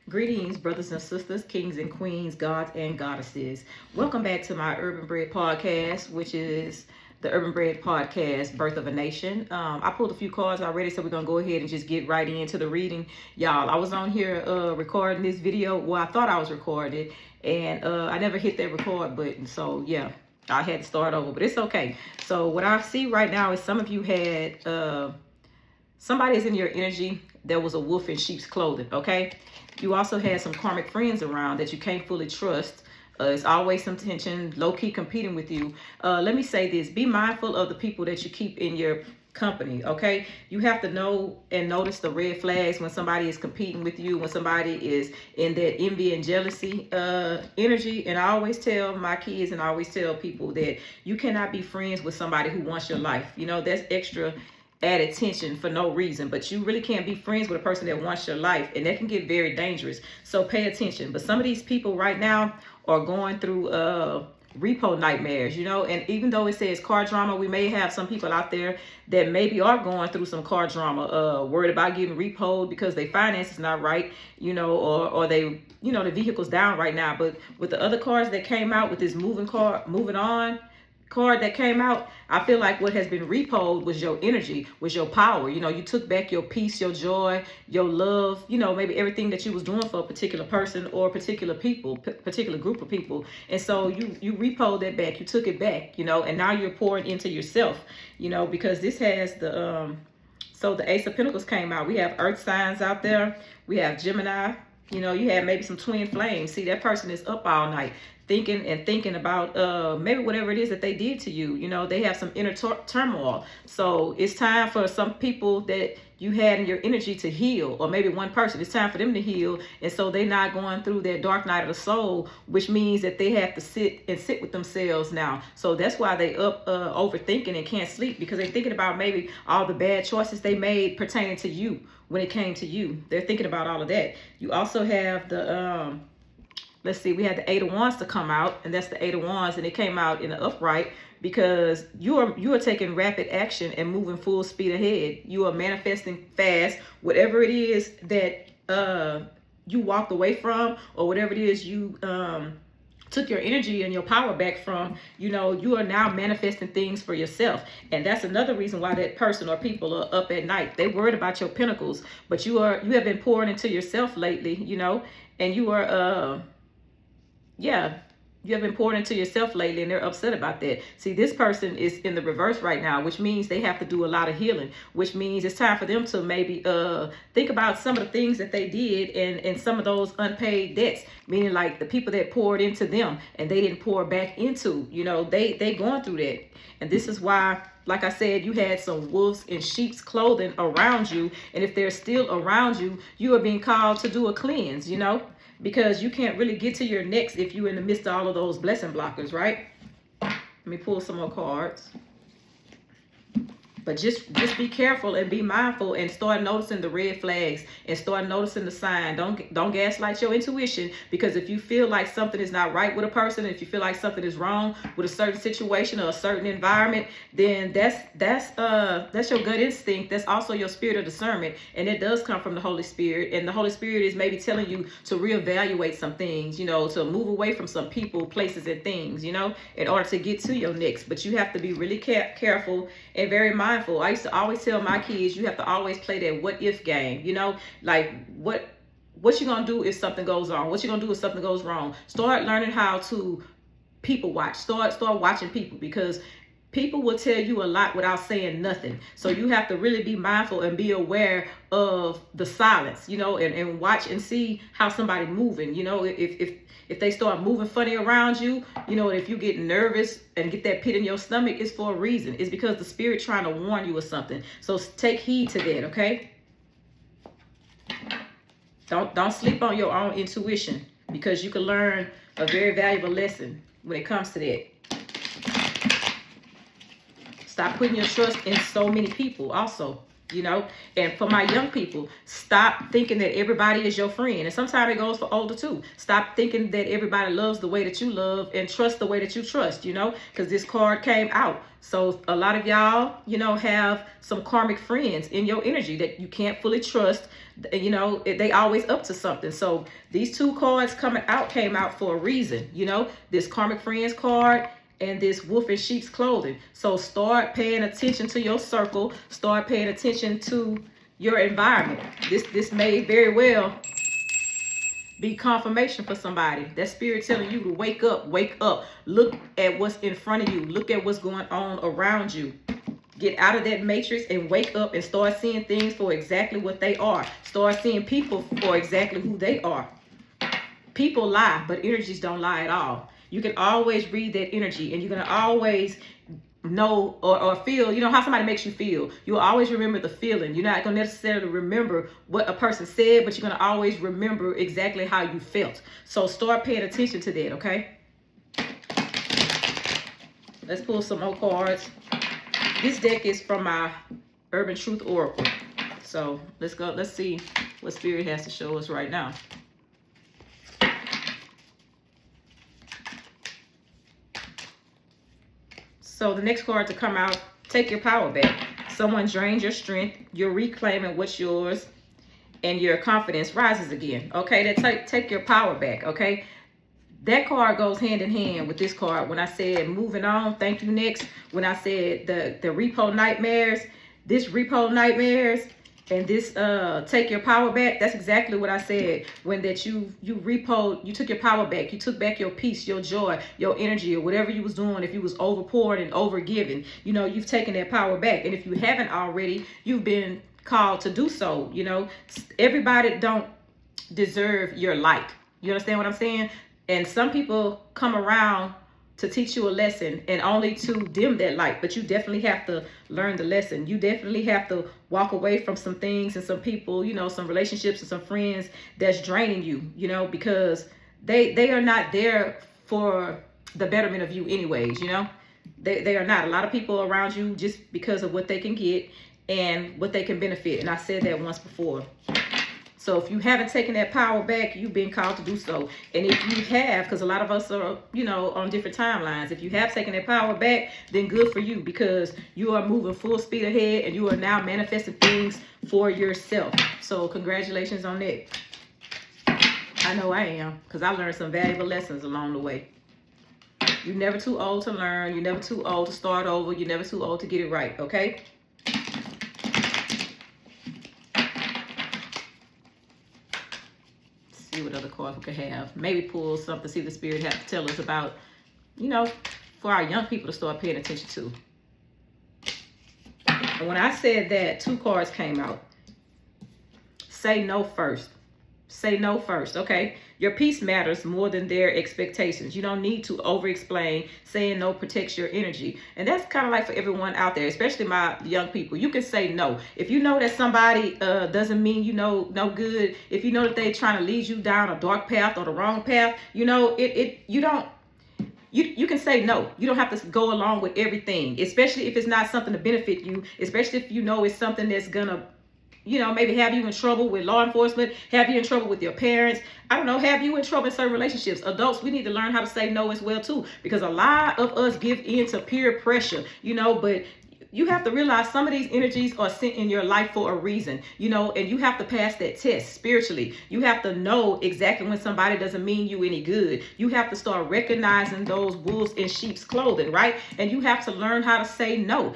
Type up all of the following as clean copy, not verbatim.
Greetings, brothers and sisters, kings and queens, gods and goddesses. Welcome back to my Urban Bread podcast, which is the Urban Bread podcast, Birth of a Nation. I pulled a few cards already, so we're going to go ahead and just get right into the reading. Y'all, I was on here recording this video. Well, I thought I was recording, and I never hit that record button. So, yeah, I had to start over, but it's okay. So, what I see right now is some of you had... somebody's in your energy that was a wolf in sheep's clothing, okay? You also had some karmic friends around that you can't fully trust. It's always some tension, low-key competing with you. Let me say this. Be mindful of the people that you keep in your company, okay? You have to know and notice the red flags when somebody is competing with you, when somebody is in that envy and jealousy energy. And I always tell my kids and I always tell people that you cannot be friends with somebody who wants your life. You know, that's extra added tension for no reason, but you really can't be friends with a person that wants your life, and that can get very dangerous. So pay attention. But some of these people right now are going through repo nightmares, you know, and even though it says car drama, we may have some people out there that maybe are going through some car drama, worried about getting repoed because their finances not right, you know, or they, you know, the vehicle's down right now. But with the other cars that came out, with this moving on card that came out, I feel like what has been repoed was your energy, was your power. You know, you took back your peace, your joy, your love, you know, maybe everything that you was doing for a particular person or a particular particular group of people. And so you repoed that back, you took it back, you know, and now you're pouring into yourself, you know, because this has the so the Ace of Pentacles came out. We have earth signs out there. We have Gemini. You know, you have maybe some twin flames. See, that person is up all night thinking about maybe whatever it is that they did to you. You know, they have some inner turmoil. So it's time for some people that you had in your energy to heal, or maybe one person, it's time for them to heal. And so they're not going through their dark night of the soul, which means that they have to sit with themselves now. So that's why they up overthinking and can't sleep, because they're thinking about maybe all the bad choices they made pertaining to you when it came to you. They're thinking about all of that. You also have the let's see, we had the Eight of Wands to come out, and that's the Eight of Wands, and it came out in the upright because you are taking rapid action and moving full speed ahead. You are manifesting fast. Whatever it is that you walked away from, or whatever it is you took your energy and your power back from, you know, you are now manifesting things for yourself. And that's another reason why that person or people are up at night. They worried about your pentacles, but you have been pouring into yourself lately, you know, and you are you have been pouring into yourself lately, and they're upset about that. See, this person is in the reverse right now, which means they have to do a lot of healing, which means it's time for them to maybe think about some of the things that they did and some of those unpaid debts, meaning like the people that poured into them and they didn't pour back into, you know, they going through that. And this is why, like I said, you had some wolves in sheep's clothing around you. And if they're still around you, you are being called to do a cleanse, you know, because you can't really get to your next if you're in the midst of all of those blessing blockers, right? Let me pull some more cards. But just be careful and be mindful and start noticing the red flags and start noticing the sign. Don't gaslight your intuition, because if you feel like something is not right with a person, if you feel like something is wrong with a certain situation or a certain environment, then that's your gut instinct. That's also your spirit of discernment, and it does come from the Holy Spirit. And the Holy Spirit is maybe telling you to reevaluate some things, you know, to move away from some people, places, and things, you know, in order to get to your next. But you have to be really careful and very mindful. I used to always tell my kids, you have to always play that what if game, you know, like what you gonna do if something goes wrong? What you gonna do if something goes wrong? Start learning how to people watch. Start watching people, because people will tell you a lot without saying nothing. So you have to really be mindful and be aware of the silence, you know, and watch and see how somebody moving, you know, if they start moving funny around you, you know, if you get nervous and get that pit in your stomach, it's for a reason. It's because the spirit trying to warn you of something. So take heed to that, okay? Don't sleep on your own intuition, because you can learn a very valuable lesson when it comes to that. Stop putting your trust in so many people also. you know. And for my young people, stop thinking that everybody is your friend. And sometimes it goes for older too. Stop thinking that everybody loves the way that you love and trust the way that you trust, you know, because this card came out. So a lot of y'all, you know, have some karmic friends in your energy that you can't fully trust. You know, they always up to something. So these two cards came out for a reason, you know, this karmic friends card and this wolf in sheep's clothing. So start paying attention to your circle. Start paying attention to your environment. This may very well be confirmation for somebody. That spirit telling you to wake up, wake up. Look at what's in front of you. Look at what's going on around you. Get out of that matrix and wake up and start seeing things for exactly what they are. Start seeing people for exactly who they are. People lie, but energies don't lie at all. You can always read that energy, and you're going to always know or feel, you know, how somebody makes you feel. You'll always remember the feeling. You're not going to necessarily remember what a person said, but you're going to always remember exactly how you felt. So start paying attention to that, okay? Let's pull some more cards. This deck is from my Urban Truth Oracle. So let's go. Let's see what Spirit has to show us right now. So the next card to come out, take your power back. Someone drained your strength. You're reclaiming what's yours, and your confidence rises again. Okay, that take your power back. Okay, that card goes hand in hand with this card. When I said moving on, thank you next. When I said the repo nightmares, this repo nightmares, and this take your power back, that's exactly what I said. When that you took your power back, you took back your peace, your joy, your energy, or whatever you was doing. If you was overpoured and overgiven, you know, you've taken that power back. And if you haven't already, you've been called to do so. You know, everybody don't deserve your light. You understand what I'm saying? And some people come around to teach you a lesson and only to dim that light. But you definitely have to learn the lesson. You definitely have to walk away from some things and some people, you know, some relationships and some friends that's draining you, you know, because they are not there for the betterment of you anyways, you know. They are not. A lot of people around you just because of what they can get and what they can benefit. And I said that once before. So if you haven't taken that power back, you've been called to do so. And if you have, because a lot of us are, you know, on different timelines, if you have taken that power back, then good for you, because you are moving full speed ahead and you are now manifesting things for yourself. So congratulations on that. I know I am, because I learned some valuable lessons along the way. You're never too old to learn. You're never too old to start over. You're never too old to get it right, okay? See what other cards we could have. Maybe pull something, see the Spirit have to tell us about, you know, for our young people to start paying attention to. And when I said that, two cards came out. Say no first. Say no first, okay? Your peace matters more than their expectations. You don't need to over-explain. Saying no protects your energy. And that's kind of like for everyone out there, especially my young people. You can say no. If you know that somebody doesn't mean you know no good, if you know that they're trying to lead you down a dark path or the wrong path, you know, you can say no. You don't have to go along with everything, especially if it's not something to benefit you, especially if you know it's something that's gonna, you know, maybe have you in trouble with law enforcement, have you in trouble with your parents, I don't know, have you in trouble in certain relationships. Adults, we need to learn how to say no as well too, because a lot of us give in to peer pressure, you know, but you have to realize some of these energies are sent in your life for a reason, you know, and you have to pass that test spiritually. You have to know exactly when somebody doesn't mean you any good. You have to start recognizing those wolves in sheep's clothing, right? And you have to learn how to say no.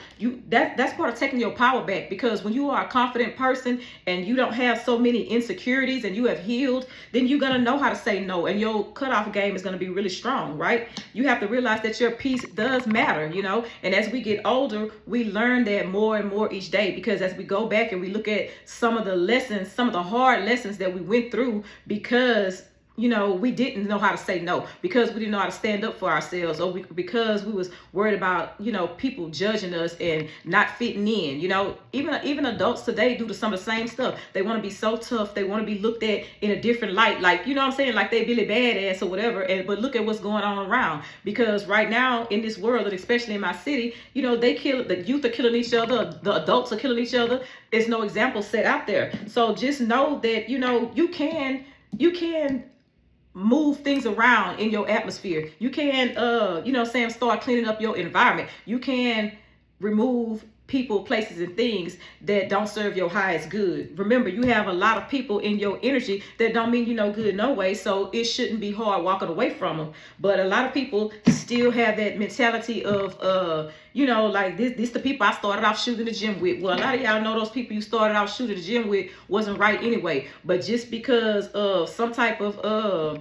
That's part of taking your power back, because when you are a confident person and you don't have so many insecurities and you have healed, then you're going to know how to say no, and your cutoff game is going to be really strong, right? You have to realize that your peace does matter, you know, and as we get older, we learn that more and more each day, because as we go back and we look at some of the lessons, some of the hard lessons that we went through because we didn't know how to say no, because we didn't know how to stand up for ourselves, or because we was worried about, people judging us and not fitting in. Even adults today do some of the same stuff. They want to be so tough. They want to be looked at in a different light, like, what I'm saying, like they really badass or whatever. But look at what's going on around, because right now in this world, and especially in my city, the youth are killing each other, the adults are killing each other. There's no example set out there. So just know that you can move things around in your atmosphere. You can start cleaning up your environment. You can remove people, places, and things that don't serve your highest good. Remember, you have a lot of people in your energy that don't mean you no good no way, so it shouldn't be hard walking away from them. But a lot of people still have that mentality of like this the people I started off shooting the gym with. Well, a lot of y'all know those people you started off shooting the gym with wasn't right anyway. But just because of some type of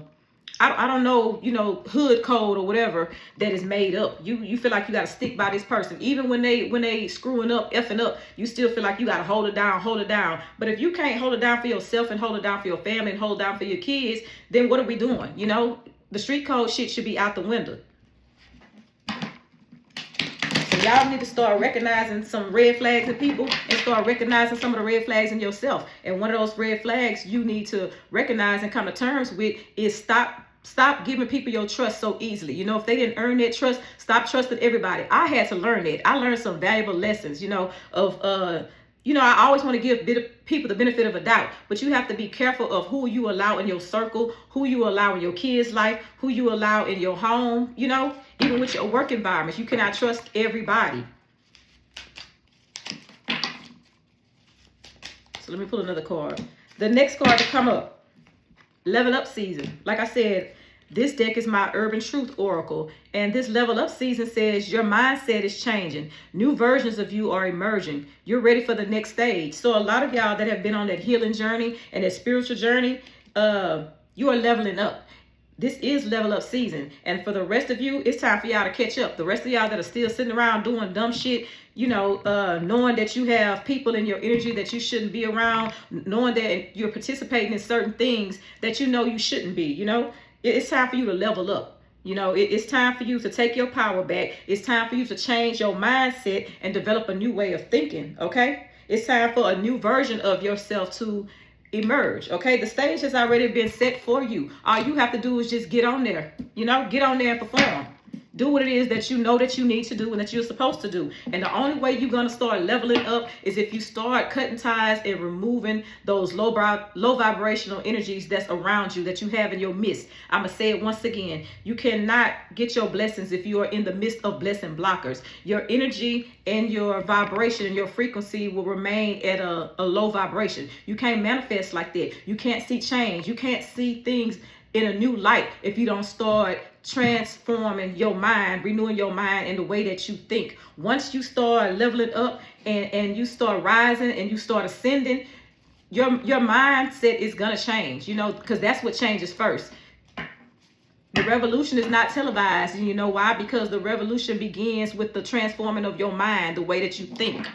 I don't know, hood code or whatever that is made up, you feel like you got to stick by this person. Even when they screwing up, effing up, you still feel like you got to hold it down. But if you can't hold it down for yourself and hold it down for your family and hold it down for your kids, then what are we doing? The street code shit should be out the window. So y'all need to start recognizing some red flags in people and start recognizing some of the red flags in yourself. And one of those red flags you need to recognize and come to terms with is stop giving people your trust so easily. If they didn't earn that trust, stop trusting everybody. I had to learn that. I learned some valuable lessons, I always want to give people the benefit of a doubt, but you have to be careful of who you allow in your circle, who you allow in your kids' life, who you allow in your home, even with your work environments. You cannot trust everybody. So let me pull another card. The next card to come up, level up season. Like I said, this deck is my Urban Truth Oracle, and this level up season says your mindset is changing. New versions of you are emerging. You're ready for the next stage. So a lot of y'all that have been on that healing journey and that spiritual journey, you are leveling up. This is level up season. And for the rest of you, it's time for y'all to catch up. The rest of y'all that are still sitting around doing dumb shit, knowing that you have people in your energy that you shouldn't be around, knowing that you're participating in certain things that you shouldn't be, it's time for you to level up. It's time for you to take your power back. It's time for you to change your mindset and develop a new way of thinking, okay? It's time for a new version of yourself to emerge, okay? The stage has already been set for you. All you have to do is just get on there, get on there and perform. Do what it is that you know that you need to do and that you're supposed to do. And the only way you're going to start leveling up is if you start cutting ties and removing those low vibrational energies that's around you, that you have in your midst. I'm going to say it once again. You cannot get your blessings if you are in the midst of blessing blockers. Your energy and your vibration and your frequency will remain at a low vibration. You can't manifest like that. You can't see change. You can't see things in a new light if you don't start transforming your mind, renewing your mind in the way that you think. Once you start leveling up and you start rising and you start ascending, your mindset is gonna change, because that's what changes first. The revolution is not televised, and you know why? Because the revolution begins with the transforming of your mind, the way that you think.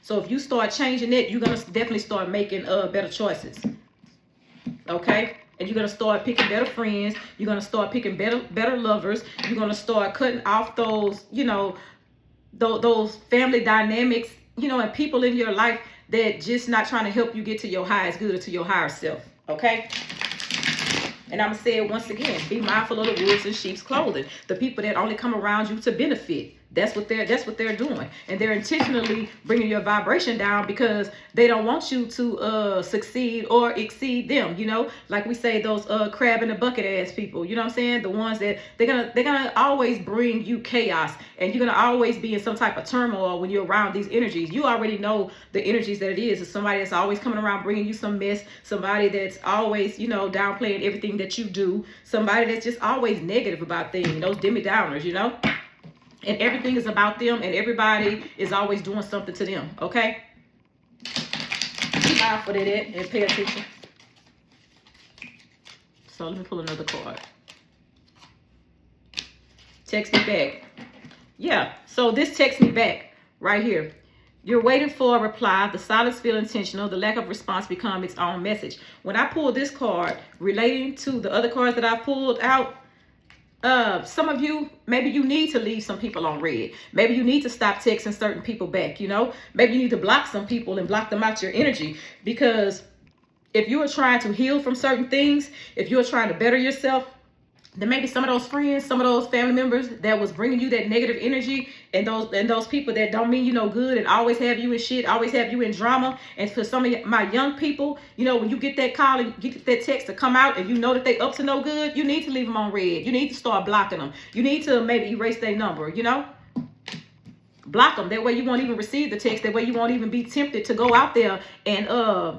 So if you start changing it, you're gonna definitely start making better choices. Okay? And you're going to start picking better friends. You're going to start picking better lovers. You're going to start cutting off those, those family dynamics, and people in your life that just not trying to help you get to your highest good or to your higher self. Okay? And I'm going to say it once again. Be mindful of the wolves in sheep's clothing. The people that only come around you to benefit. That's what they're doing. And they're intentionally bringing your vibration down because they don't want you to succeed or exceed them. Like we say, those crab in the bucket ass people. You know what I'm saying? The ones that they're gonna always bring you chaos, and you're gonna always be in some type of turmoil when you're around these energies. You already know the energies that it is. It's somebody that's always coming around bringing you some mess. Somebody that's always downplaying everything that you do. Somebody that's just always negative about things. Those Demi Downers. And everything is about them, and everybody is always doing something to them, okay? Be mindful of that and pay attention. So let me pull another card. Text me back. Yeah, so this text me back right here. You're waiting for a reply. The silence feels intentional. The lack of response becomes its own message. When I pulled this card relating to the other cards that I pulled out, some of you, maybe you need to leave some people on red. Maybe you need to stop texting certain people back, you know. Maybe you need to block some people and block them out your energy, because if you are trying to heal from certain things, if you're trying to better yourself, then maybe some of those friends, some of those family members that was bringing you that negative energy, and those people that don't mean you no good and always have you in shit, always have you in drama. And for some of my young people, you know, when you get that call and you get that text to come out and you know that they up to no good, you need to leave them on red. You need to start blocking them. You need to maybe erase their number, you know. Block them. That way you won't even receive the text. That way you won't even be tempted to go out there and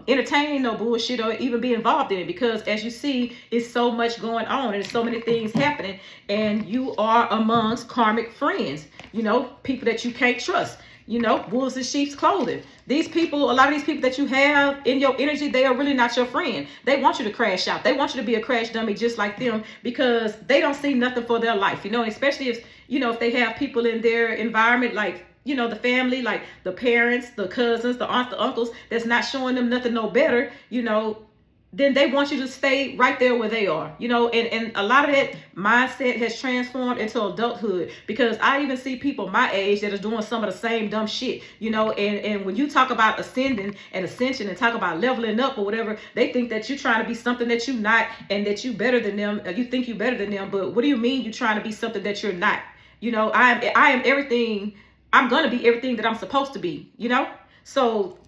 entertain no bullshit or even be involved in it. Because as you see, it's so much going on and so many things happening, and you are amongst karmic friends, you know, people that you can't trust, you know, wolves in sheep's clothing. These people, a lot of these people that you have in your energy, they are really not your friend. They want you to crash out. They want you to be a crash dummy just like them, because they don't see nothing for their life, you know, especially if, you know, if they have people in their environment, like, you know, the family, like the parents, the cousins, the aunts, the uncles, that's not showing them nothing no better, you know, then they want you to stay right there where they are, you know. And a lot of that mindset has transformed into adulthood, because I even see people my age that are doing some of the same dumb shit, you know. And when you talk about ascending and ascension and talk about leveling up or whatever, they think that you're trying to be something that you're not, and that you better than them. You think you better than them, but what do you mean you're trying to be something that you're not? You know, I am everything. I'm gonna be everything that I'm supposed to be, you know. So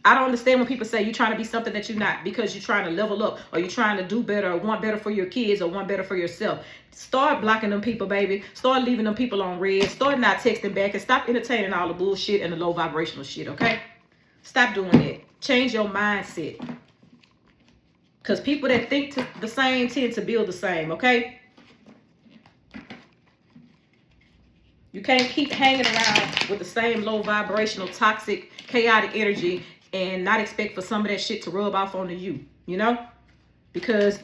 I don't understand when people say you're trying to be something that you're not because you're trying to level up, or you're trying to do better, or want better for your kids, or want better for yourself. Start blocking them people, baby. Start leaving them people on red. Start not texting back, and stop entertaining all the bullshit and the low vibrational shit, okay? Stop doing that. Change your mindset. Because people that think the same tend to build the same, okay? You can't keep hanging around with the same low vibrational, toxic, chaotic energy and not expect for some of that shit to rub off onto you, you know? Because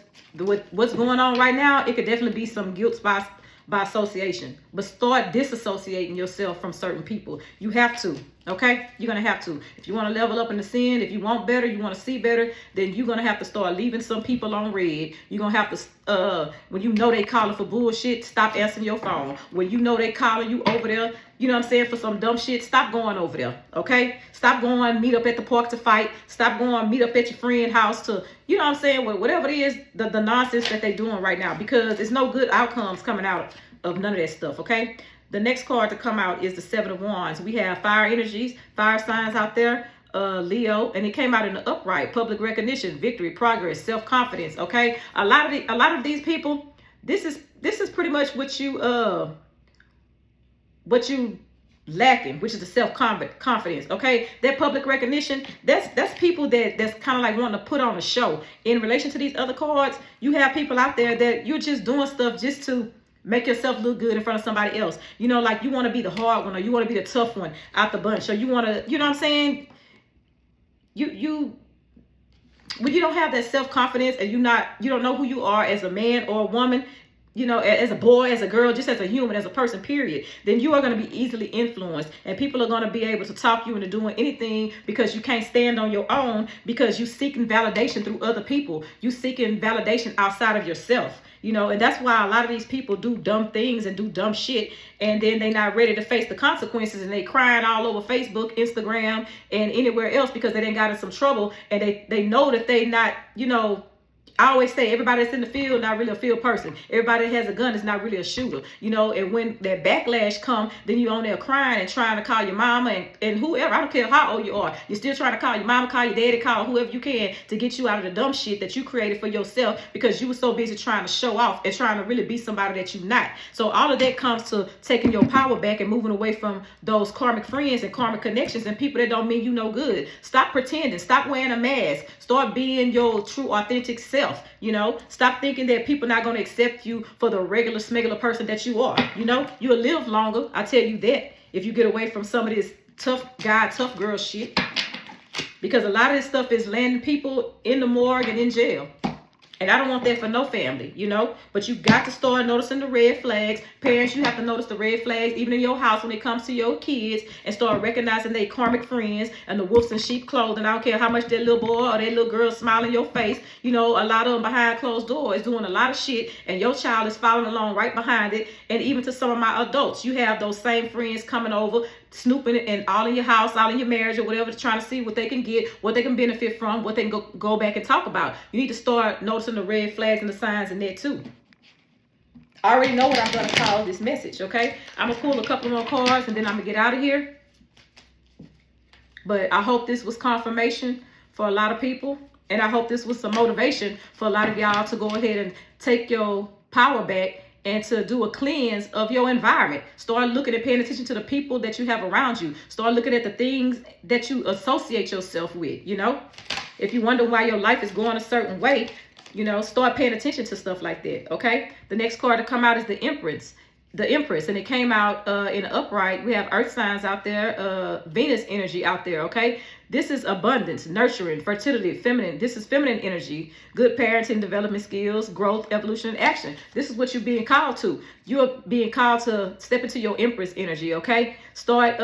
what's going on right now, it could definitely be some guilt by association. But start disassociating yourself from certain people. You have to, okay? You're going to have to. If you want to level up in the sin, if you want better, you want to see better, then you're going to have to start leaving some people on red. You're going to have to, when you know they calling for bullshit, stop answering your phone. When you know they calling you over there, you know what I'm saying, for some dumb shit, stop going over there, okay? Stop going, meet up at the park to fight. Stop going, meet up at your friend's house to, you know what I'm saying, whatever it is, the nonsense that they're doing right now, because there's no good outcomes coming out of none of that stuff, okay? The next card to come out is the Seven of Wands. We have fire energies, fire signs out there, Leo, and it came out in the upright: public recognition, victory, progress, self-confidence, okay? A lot of these people, this is pretty much what you lacking, which is the self-confidence, okay? That public recognition, that's people that's kind of like wanting to put on a show. In relation to these other cards, you have people out there that you're just doing stuff just to make yourself look good in front of somebody else. You know, like you want to be the hard one, or you want to be the tough one out the bunch, or you want to, you know what I'm saying? When you don't have that self-confidence, and you don't know who you are as a man or a woman, you know, as a boy, as a girl, just as a human, as a person, period, then you are going to be easily influenced, and people are going to be able to talk you into doing anything, because you can't stand on your own, because you seeking validation through other people. You seeking validation outside of yourself, you know. And that's why a lot of these people do dumb things and do dumb shit, and then they're not ready to face the consequences, and they crying all over Facebook, Instagram, and anywhere else, because they done got in some trouble, and they know that they not, you know. I always say, everybody that's in the field not really a field person. Everybody that has a gun is not really a shooter, you know. And when that backlash come, then you on there crying and trying to call your mama and whoever. I don't care how old you are. You're still trying to call your mama, call your daddy, call whoever you can to get you out of the dumb shit that you created for yourself, because you were so busy trying to show off and trying to really be somebody that you're not. So all of that comes to taking your power back and moving away from those karmic friends and karmic connections and people that don't mean you no good. Stop pretending. Stop wearing a mask. Start being your true, authentic self. You know, stop thinking that people not going to accept you for the regular smuggler person that you are. You know, you'll live longer, I tell you that, if you get away from some of this tough guy, tough girl shit. Because a lot of this stuff is landing people in the morgue and in jail. And I don't want that for no family, you know. But you got to start noticing the red flags. Parents, you have to notice the red flags, even in your house when it comes to your kids, and start recognizing their karmic friends and the wolves in sheep clothing. I don't care how much that little boy or that little girl smile in your face. You know, a lot of them behind closed doors doing a lot of shit, and your child is following along right behind it. And even to some of my adults, you have those same friends coming over, snooping and all in your house, all in your marriage or whatever, trying to see what they can get, what they can benefit from, what they can go back and talk about. You need to start noticing the red flags and the signs in there too. I already know what I'm going to call this message, okay? I'm going to pull a couple more cards and then I'm going to get out of here. But I hope this was confirmation for a lot of people. And I hope this was some motivation for a lot of y'all to go ahead and take your power back and to do a cleanse of your environment. Start looking and paying attention to the people that you have around you. Start looking at the things that you associate yourself with, you know. If you wonder why your life is going a certain way, you know, start paying attention to stuff like that, okay? The next card to come out is the Empress. The Empress, and it came out in the upright. We have earth signs out there, Venus energy out there, okay? This is abundance, nurturing, fertility, feminine. This is feminine energy, good parenting, development skills, growth, evolution, and action. This is what you're being called to. You're being called to step into your Empress energy, okay? Start,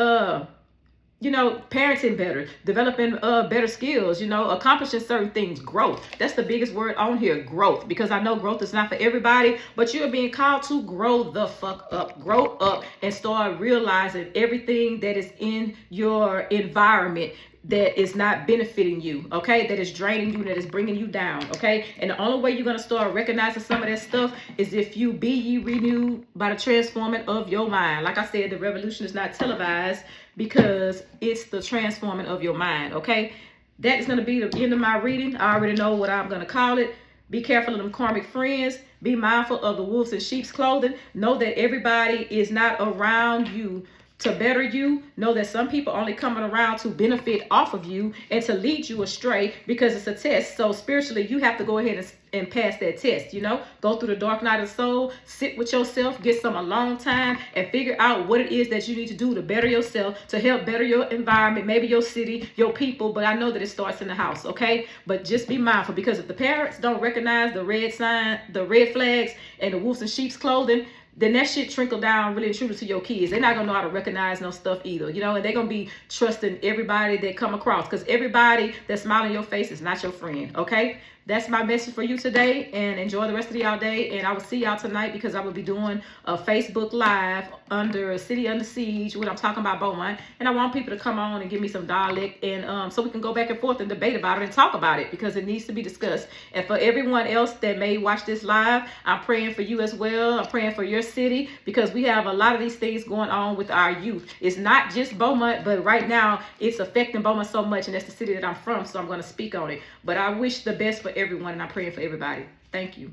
you know, parenting better, developing better skills, you know, accomplishing certain things, growth. That's the biggest word on here, growth, because I know growth is not for everybody, but you're being called to grow the fuck up, grow up and start realizing everything that is in your environment that is not benefiting you, okay, that is draining you, that is bringing you down, okay. And the only way you're going to start recognizing some of that stuff is if you be ye renewed by the transforming of your mind. Like I said, the revolution is not televised because it's the transforming of your mind, okay. That is going to be the end of my reading. I already know what I'm going to call it. Be careful of them karmic friends. Be mindful of the wolves in sheep's clothing. Know that everybody is not around you to better you. Know that some people only coming around to benefit off of you and to lead you astray because it's a test. So spiritually, you have to go ahead and pass that test, you know. Go through the dark night of the soul, sit with yourself, get some alone time, and figure out what it is that you need to do to better yourself, to help better your environment, maybe your city, your people. But I know that it starts in the house, okay? But just be mindful, because if the parents don't recognize the red sign, the red flags, and the wolves in sheep's clothing, then that shit trickle down really and truly to your kids. They're not gonna know how to recognize no stuff either, you know, and they're gonna be trusting everybody they come across, because everybody that's smiling in your face is not your friend, okay? That's my message for you today, and enjoy the rest of y'all day. And I will see y'all tonight, because I will be doing a Facebook Live under City Under Siege when I'm talking about Beaumont, and I want people to come on and give me some dialect, and so we can go back and forth and debate about it and talk about it, because it needs to be discussed. And for everyone else that may watch this live, I'm praying for you as well. I'm praying for your city, because we have a lot of these things going on with our youth. It's not just Beaumont, but right now it's affecting Beaumont so much, and that's the city that I'm from, so I'm going to speak on it. But I wish the best for everyone, and I'm praying for everybody. Thank you.